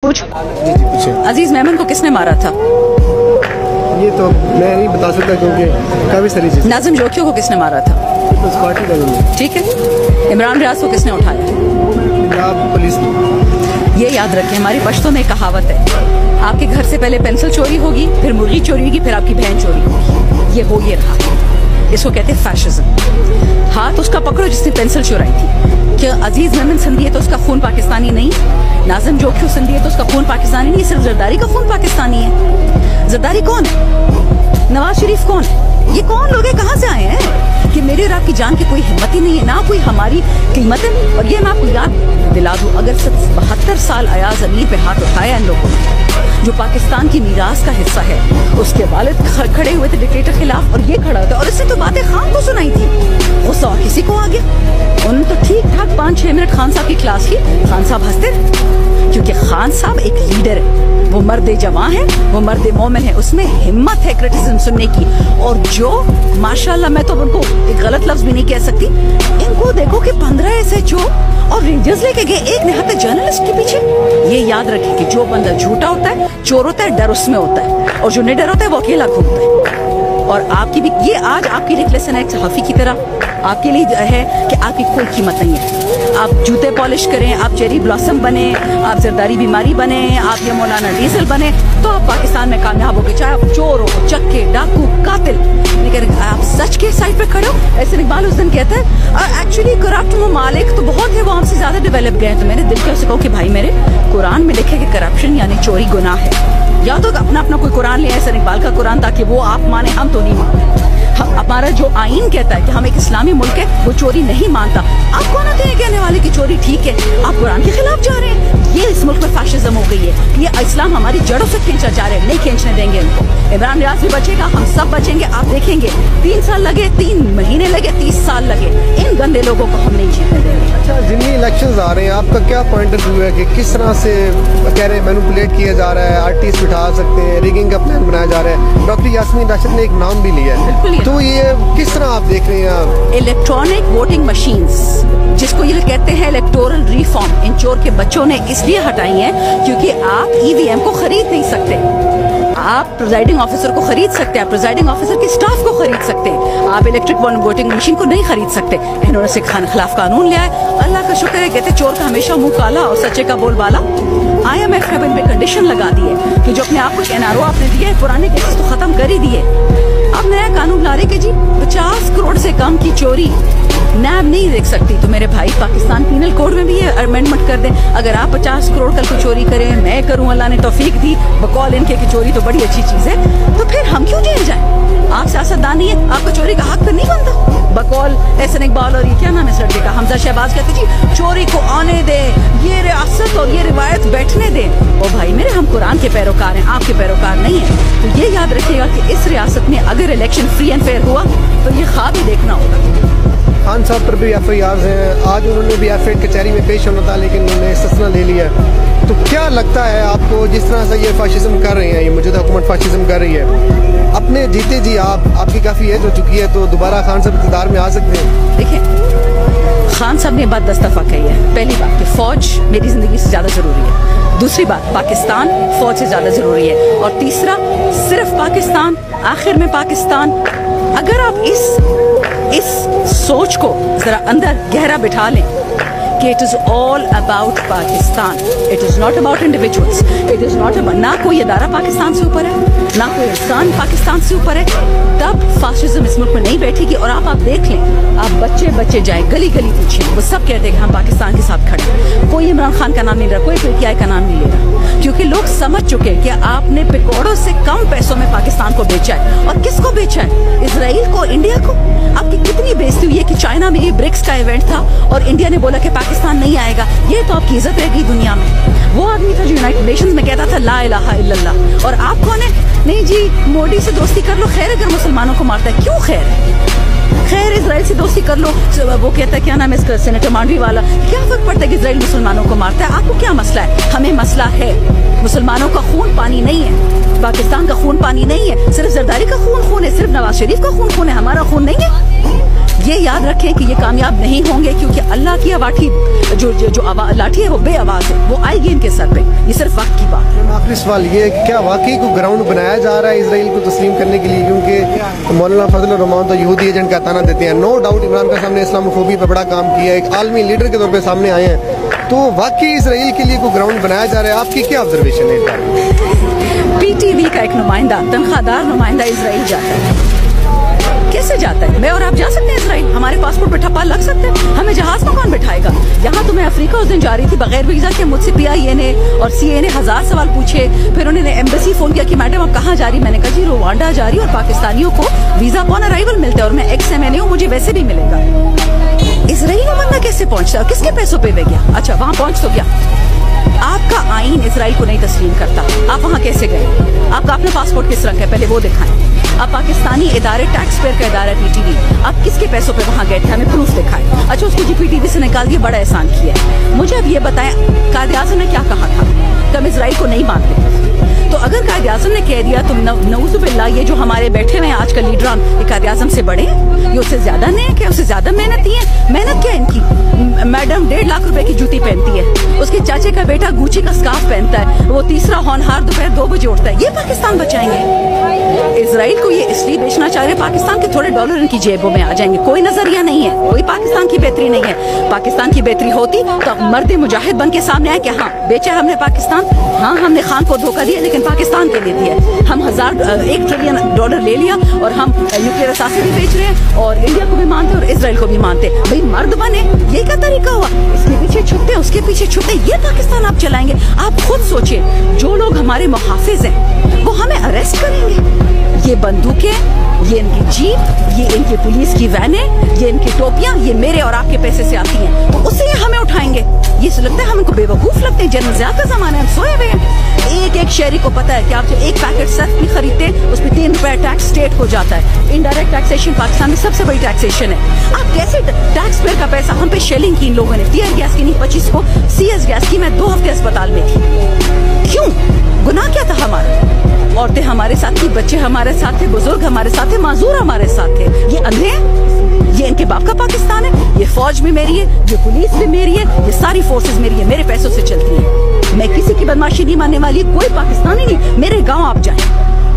कुछ जी पूछे। अजीज मेमन को किसने मारा था? ये तो मैं नहीं बता सकता क्योंकि काफी सारी चीजें। नाजिम जोखियों को किसने मारा था? पार्टी का ठीक है। इमरान रियाज को किसने उठाया? पंजाब पुलिस ने। ये याद रखें, हमारी पश्तों में कहावत है, आपके घर से पहले पेंसिल चोरी होगी, फिर मुर्गी चोरी होगी, फिर आपकी बहन चोरी होगी। ये हो ये रहा। इसको कहते हैं फैशिज्म। हाथ उसका पकड़ो जिसने पेंसिल चुराई थी। क्या अजीज मेमन सिंधी है तो उसका खून पाकिस्तानी नहीं? नाजिम जोखियो सिंधी है तो उसका खून पाकिस्तानी नहीं? सिर्फ जरदारी का खून पाकिस्तानी है। जरदारी कौन है? नवाज शरीफ कौन है? ये कौन लोग हैं? कहाँ से आए हैं कि मेरे और आपकी जान की कोई हिम्मत ही नहीं है, ना कोई हमारी कीमत है। और ये मैं आपको याद दिला दूं, अगर 72 साल अयाज अमीर पे हाथ उठाया इन लोगों ने, जो पाकिस्तान की मीरास का हिस्सा है, उसके वालिद खड़े हुए थे डिक्टेटर के खिलाफ और ये खड़ा होता, और इसने तो बातें खान को सुनाई थी। गुस्सा और किसी को आ गया। उन्होंने तो ठीक ठाक 5-6 मिनट खान साहब की क्लास की। खान साहब हंसते रहे क्योंकि खान साहब एक लीडर है, वो मर्द जवां है, वो मर्द मोमिन है, उसमें हिम्मत है क्रिटिसिज्म सुनने की। और जो माशाल्लाह, मैं तो उनको एक गलत लफ्ज भी नहीं कह सकती, इनको देखो कि 15 SHO और रेंजर्स लेके गए एक निहत्ते जर्नलिस्ट के पीछे। ये याद रखें कि जो बंदा झूठा होता है, चोर होता है, डर उसमें होता है, और जो निडर होता है वो अकेला घूमता है। और आपकी भी ये आज आपकी लिए एक लेसन है, एक सहाफी की तरह आपके लिए है कि आपकी कोई कीमत नहीं है। आप जूते पॉलिश करें, आप चेरी ब्लॉसम बने, आप जरदारी बीमारी बने, आप ये मौलाना डीजल बने, तो आप पाकिस्तान में कामयाब हो गए। चाहे आप चोर हो, चक्के, डाकू, कातिल, लेकिन आप सच के साइड पे खड़े हो। ऐसे इकबाल उस दिन कहता है एक्चुअली करप्ट ममालिक तो बहुत है, वो हमसे ज्यादा डेवलप गए हैं। तो मैंने दिल के उसे कहो कि भाई मेरे, कुरान में लिखे कि करप्शन यानी चोरी गुनाह है। या तो अपना अपना कोई कुरान ले आए, सर इकबाल का कुरान, ताकि वो आप माने, हम तो नहीं मानते। हमारा जो आईन कहता है कि हम एक इस्लामी मुल्क है, वो चोरी नहीं मानता। आप कौन होते हैं कहने वाले की चोरी ठीक है? आप कुरान के खिलाफ जा रहे हैं। ये इस मुल्क में फैशिज्म हो गई है। ये इस्लाम हमारी जड़ों से खींचा जा रहा है, नहीं खींचने देंगे इनको। इमरान रियाज भी बचेगा, हम सब बचेंगे, आप देखेंगे। 3 साल लगे, 3 महीने लगे, 30 साल लगे, इन गंदे लोगों को हम नहीं जीतने देंगे। अच्छा, जितनी इलेक्शंस आ रहे हैं, आपका क्या पॉइंट ऑफ व्यू है कि किस तरह से कह रहे हैं मैनिपुलेट किया जा रहा है, आर्टिस्ट बिठा सकते हैं, रिगिंग का प्लान बनाया जा रहा है? डॉक्टर यास्मीन राशिद ने एक नाम भी लिया है, तो ये किस तरह आप देख रहे हैं? इलेक्ट्रॉनिक वोटिंग मशीन्स, जिसको ये कहते हैं इलेक्टोरल रिफॉर्म, इन चोर के बच्चों ने इसलिए हटाई है क्योंकि आप EVM को खरीद नहीं सकते। आप प्रिजाइडिंग ऑफिसर को खरीद सकते हैं, आप प्रिजाइडिंग ऑफिसर के स्टाफ को खरीद सकते हैं, आप इलेक्ट्रिक वोटिंग मशीन को नहीं खरीद सकते। इन्होंने से खिलाफ कानून लिया है। अल्लाह का शुक्र है, कहते चोर का हमेशा मुंह काला और सच्चे का बोलबाला। IMF ने इन पे कंडीशन लगा दी है कि जो अपने आप को NRO आपने दिए है, पुराने केसेस तो खत्म कर ही दिए। अब नया कानून ला रहे कि जी 50 करोड़ से कम की चोरी नैब नहीं देख सकती। तो मेरे भाई, पाकिस्तान पीनल कोड में भी ये अमेंडमेंट कर दें। अगर आप 50 करोड़ कल को चोरी करें, मैं करूं, अल्लाह ने तौफीक दी, बकौल इनके कि चोरी तो बड़ी अच्छी चीज है, तो फिर हम क्यों जेल जाएं? आप सियासतदान नहीं है, आपको चोरी का हक तो नहीं बनता। बकौल एहसन इकबाल और ये क्या नाम है इस लड़के का, हमजा शहबाज, कहते जी चोरी को आने दे, ये रियासत और ये रिवायत बैठने दे। ओ भाई मेरे, हम कुरान के पैरोकार हैं, आपके पैरोकार नहीं है। तो ये याद रखिएगा कि इस रियासत में अगर इलेक्शन फ्री एंड फेयर हुआ तो ये ख्वाब ही देखना होगा। खान साहब पर भी FIRs हैं, आज उन्होंने भी F8 कचहरी में पेश होना था, लेकिन उन्होंने ससना ले लिया। तो क्या लगता है आपको, जिस तरह से ये फाशिज्म कर रहे हैं, ये मौजूदा हुकूमत फाशिज्म कर रही है, अपने जीते जी आपकी काफ़ी एज हो चुकी है, तो दोबारा खान साहब इक़्तिदार में आ सकते हैं? देखिए, खान साहब ने बात 10 दफ़ा कही है। पहली बात कि फ़ौज मेरी ज़िंदगी से ज़्यादा ज़रूरी है। दूसरी बात, पाकिस्तान फ़ौज से ज़्यादा ज़रूरी है। और तीसरा, सिर्फ पाकिस्तान, आखिर में पाकिस्तान। अगर आप इस सोच को ज़रा अंदर गहरा बिठा लें कि it is all about Pakistan, it is not about individuals, it is not about, ना कोई इदारा पाकिस्तान से ऊपर है, ना कोई इंसान पाकिस्तान से ऊपर है, तब फाशिज्म इस मुल्क में नहीं बैठेगी। और आप देख लें, आप बच्चे जाए, गली गली पूछें, वो सब कहते हैं कि हम पाकिस्तान के साथ खड़े हैं। कोई इमरान खान का नाम नहीं ले रहा, कोई PTI का नाम नहीं ले रहा, क्योंकि लोग समझ चुके हैं कि आपने पिकोड़ों से कम पैसों में पाकिस्तान को बेचा है। और किसको बेचा है? इजराइल को, इंडिया को। आपकी कितनी बेइज्जती हुई है कि चाइना में ये ब्रिक्स का इवेंट था और इंडिया ने बोला कि पाकिस्तान नहीं आएगा। ये तो आपकी इज्जत रहेगी दुनिया में। वो आदमी था जो यूनाइटेड नेशंस में कहता था ला इलाहा इल्लल्लाह, और आप कौन है? नहीं जी, मोदी से दोस्ती कर लो, खैर अगर मुसलमानों को मारता है, क्यों खैर है? खैर इजराइल से दोस्ती कर लो, वो कहता है क्या नाम है इसका, सेनेटर मांडवी वाला, क्या फर्क पड़ता है कि इजराइल मुसलमानों को मारता है? आपको क्या मसला है? हमें मसला है, मुसलमानों का खून पानी नहीं है, पाकिस्तान का खून पानी नहीं है, सिर्फ जरदारी का खून है, सिर्फ नवाज शरीफ का खून है, हमारा खून नहीं है। ये याद रखें कि ये कामयाब नहीं होंगे, क्योंकि अल्लाह की लाठी जो लाठी है वो बे आवाज है, वो आएगी इनके सर पे, ये सिर्फ वक्त की बात है। आखिरी सवाल ये है कि क्या वाकई को ग्राउंड बनाया जा रहा है इसराइल को तस्लीम करने के लिए, क्योंकि मौलाना फजल रहमान तो यहूदी एजेंट का ताना देते हैं। नो डाउट इमरान खान साहब ने इस्लामोफोबी पर बड़ा काम किया, एक आलमी लीडर के तौर पर सामने आए हैं, तो वाकई इसराइल के लिए कोई ग्राउंड बनाया जा रहा है, आपकी क्या ऑब्जर्वेशन है? PTV का एक नुमाइंदा, तनख्वाहदार नुमाइंदा इसराइल जाता है, कैसे जाता है? मैं और आप जा सकते हैं इसराइल, हमारे पासपोर्ट पे ठप्पा लग सकते हैं, हमें जहाज में कौन बैठाएगा? यहाँ तो मैं अफ्रीका उस दिन जा रही थी बगैर वीजा के, मुझसे PIA ने और CA ने 1000 सवाल पूछे, फिर उन्होंने एम्बेसी फोन किया कि मैडम आप कहाँ जा रही? मैंने कहा जी रुवांडा जा रही, और पाकिस्तानियों को वीजा ऑन अराइवल मिलता है, और मैं ex-MNA हूँ, मुझे वैसे भी मिलेगा। इसराइल बंदा कैसे पहुँचता है, किसके पैसों पे गया? अच्छा वहाँ पहुँच तो गया, आपका आईन इसराइल को नहीं तस्लीम करता, आप वहाँ कैसे गए? आपका अपना पासपोर्ट किस रंग है, पहले वो दिखाएं। आप पाकिस्तानी इदारे, टैक्स पेयर का इदारा PTV, आप किसके पैसों पे वहाँ गए थे, हमें प्रूफ दिखाएं। अच्छा उसको PTV से निकाल दिया, बड़ा एहसान किया है। मुझे अब ये बताएं, कायदे आज़म ने क्या कहा था कि हम इसराइल को नहीं मानते? तो अगर कायदे आज़म ने कह दिया तो नऊज़ुबिल्लाह ये जो हमारे बैठे हुए हैं आजकल लीडरान, ये कायदे आज़म से बड़े हैं, ये उससे ज्यादा नेक है, उससे ज्यादा मेहनती है। मेहनत क्या है इनकी? मैडम 1.5 लाख रुपए की जूती पहनती है, उसके चाचे का बेटा गुची का स्कार्फ पहनता है, वो तीसरा होनहार दोपहर 2 बजे उठता है। ये पाकिस्तान बचाएंगे? इसराइल को ये इसलिए बेचना चाह रहे हैं, पाकिस्तान के थोड़े डॉलर इनकी जेबों में आ जाएंगे। कोई नजरिया नहीं है, कोई पाकिस्तान की बेहतरी नहीं है। पाकिस्तान की बेहतरी होती तो मर्द मुजाहिद बन के सामने आए कि हाँ बेचा हमने पाकिस्तान, हाँ हमने खान को धोखा दिया, लेकिन पाकिस्तान के लिए दिया। हम 1 ट्रिलियन डॉलर ले लिया, और हम न्यूक्लियर असासे भी बेच रहे हैं, और इंडिया को भी मानते और इसराइल को भी मानते। भाई मर्द बने, ये क्या तरीका हुआ? इसके पीछे छुपते, उसके पीछे छुपते, ये पाकिस्तान आप चलाएंगे? आप खुद सोचिए, जो लोग हमारे मुहाफिज हैं वो हमें अरेस्ट करेंगे। ये बंदूकें, ये इनकी जीप, ये इनकी पुलिस की वैनें, ये इनकी टोपियां, ये मेरे और आपके पैसे से आती हैं, तो उससे ये हमें उठाएंगे। ये लगता है हमको बेवकूफ लगते हैं, जनरल ज़िया का जमाना है, हम सोए हुए हैं। एक शहरी को पता है कि आप जो एक पैकेट सर्फ भी खरीदते हैं उस पर 3 रुपए टैक्स स्टेट को जाता है। इनडायरेक्ट टैक्सेशन पाकिस्तान में सबसे बड़ी टैक्सेशन है। आप कैसे टैक्स पेयर का पैसा हम पे शेलिंग की इन लोगों ने, टीयर गैस की नहीं 25 को CS गैस की, मैं 2 हफ्ते अस्पताल में थी। क्यों? गुनाह क्या था हमारा? औरतें हमारे साथ थी, बच्चे हमारे साथ थे, बुजुर्ग हमारे साथ थे, माजूर हमारे साथ थे। ये अंधे हैं? ये इनके बाप का पाकिस्तान है? ये फौज भी मेरी है, ये पुलिस भी मेरी है, ये सारी फोर्सेस मेरी है, मेरे पैसों से चलती है। मैं किसी की बदमाशी नहीं मानने वाली, कोई पाकिस्तानी नहीं। मेरे गांव आप जाएं,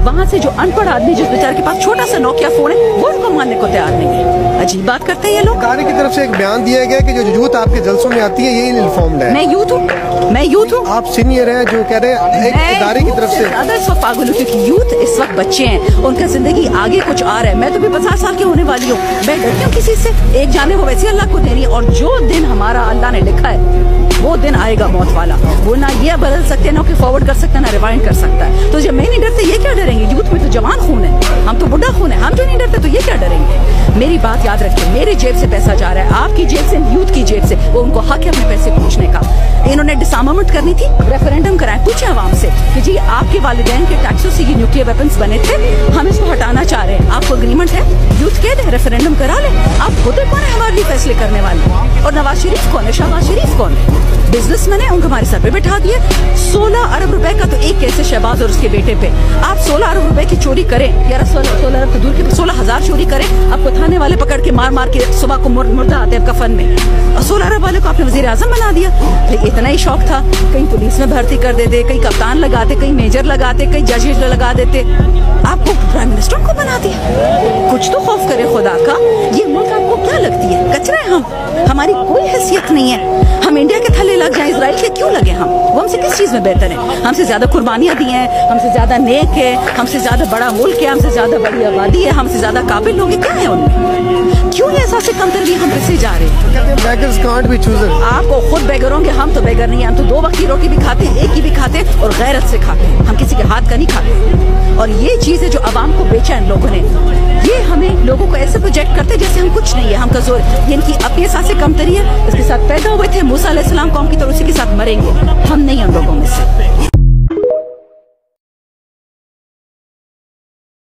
वहां से जो अनपढ़ आदमी जिस बेचारे के पास छोटा सा नोकिया फोन है, वो उनको मानने को तैयार नहीं है। अजीब बात करते हैं ये लोग। सरकार की तरफ से एक बयान दिया गया कि जो यूथ आपके जलसों में आती है ये इनफॉर्म्ड है। मैं यूथ हूँ, मैं यूथ हूँ। आप सीनियर हैं जो कह रहे हैं एक इदारे की तरफ से। ज्यादा इस वक्त पागल हूँ, क्योंकि यूथ इस वक्त बच्चे हैं, उनका जिंदगी आगे कुछ आ रहा है। मैं तो भी 50 साल की होने वाली हूँ, मैं डरती हूँ किसी से। एक जाने वो वैसे अल्लाह को दे रही है, और जो दिन हमारा अल्लाह ने लिखा है वो दिन आएगा मौत वाला। वो ना ये बदल सकते, ना कि फॉरवर्ड कर सकता, ना रिवाइंड कर सकता है। तो जब मैं नहीं डरते, ये क्या डरेंगे? यूथ में तो जवान खून है, हम तो बुढ़ा खून है, हम जो नहीं डरते तो ये क्या डरेंगे? मेरी बात याद रखिए, मेरी जेब से पैसा जा रहा है, आपकी जेब से, यूथ की जेब से। वो उनको हक है अपने पैसे पूछने का। इन्होंने डिसआर्मामेंट करनी थी, रेफरेंडम कराए, पूछे आवाम से कि जी आपके वालिदैन के टैक्सों से ये न्यूक्लियर वेपन्स बने थे, हम इसको हटाना चाह रहे हैं, आपको एग्रीमेंट है? यूथ कह दे रेफरेंडम करा ले। आप खुद कौन है हमारे लिए फैसले करने वाले? और नवाज शरीफ कौन है? शहबाज शरीफ कौन है? बिजनेसमैन है, उनको हमारे सर पे बैठा दिए। 16 अरब रुपए का तो एक केस है शहबाज और उसके बेटे पे। आप 16 अरब रुपए की चोरी करें, यार 16 अरब तो दूर के 16,000 चोरी करें, आपको थाने वाले पकड़ के मार मार के सुबह को मुर्दा आते हैं कफन में। और 16 अरब वाले को आपने वजीर आजम बना दिया। इतना ही शौक था, कहीं पुलिस में भर्ती कर देते, कहीं कप्तान लगाते, कहीं मेजर लगाते, कहीं जज लगा देते, आपको प्राइम मिनिस्टर को बना दिया। कुछ तो खौफ करे खुदा का। ये मुल्क आपको क्या लगती है? कचरा है हम, हमारी कोई हैसियत नहीं है। हम इंडिया के थल्ले लग जाए, इसराइल के क्यों लगे? हम वो हमसे किस चीज में बेहतर है? हमसे ज्यादा कुर्बानियां दी हैं, हमसे ज्यादा नेक है, हमसे ज्यादा बड़ा मुल्क है, हमसे ज्यादा बड़ी आबादी है, हमसे ज्यादा काबिल लोग क्या है उनमें? क्यों ये एहसास कमतर भी हम पिछले जा रहे हैं? beggars can't be choosers। आपको खुद बेगर होंगे, हम तो बेगर नहीं है। हम तो 2 वक्त की रोटी भी खाते हैं, एक की भी खाते हैं, और गैरत से खाते हैं। हम किसी के हाथ का नहीं खाते। और ये चीज है जो अवाम को बेचा इन लोगों ने। ये हमें लोगों को ऐसे प्रोजेक्ट करते जैसे हम कुछ नहीं है, हम कमजोर। ये इनकी अपनी एहसास कमतरी है, इसके साथ पैदा हुए थे। मूसा अलैहिस्सलाम कौम की तरह उसी के साथ मरेंगे। हम नहीं उन लोगों में से।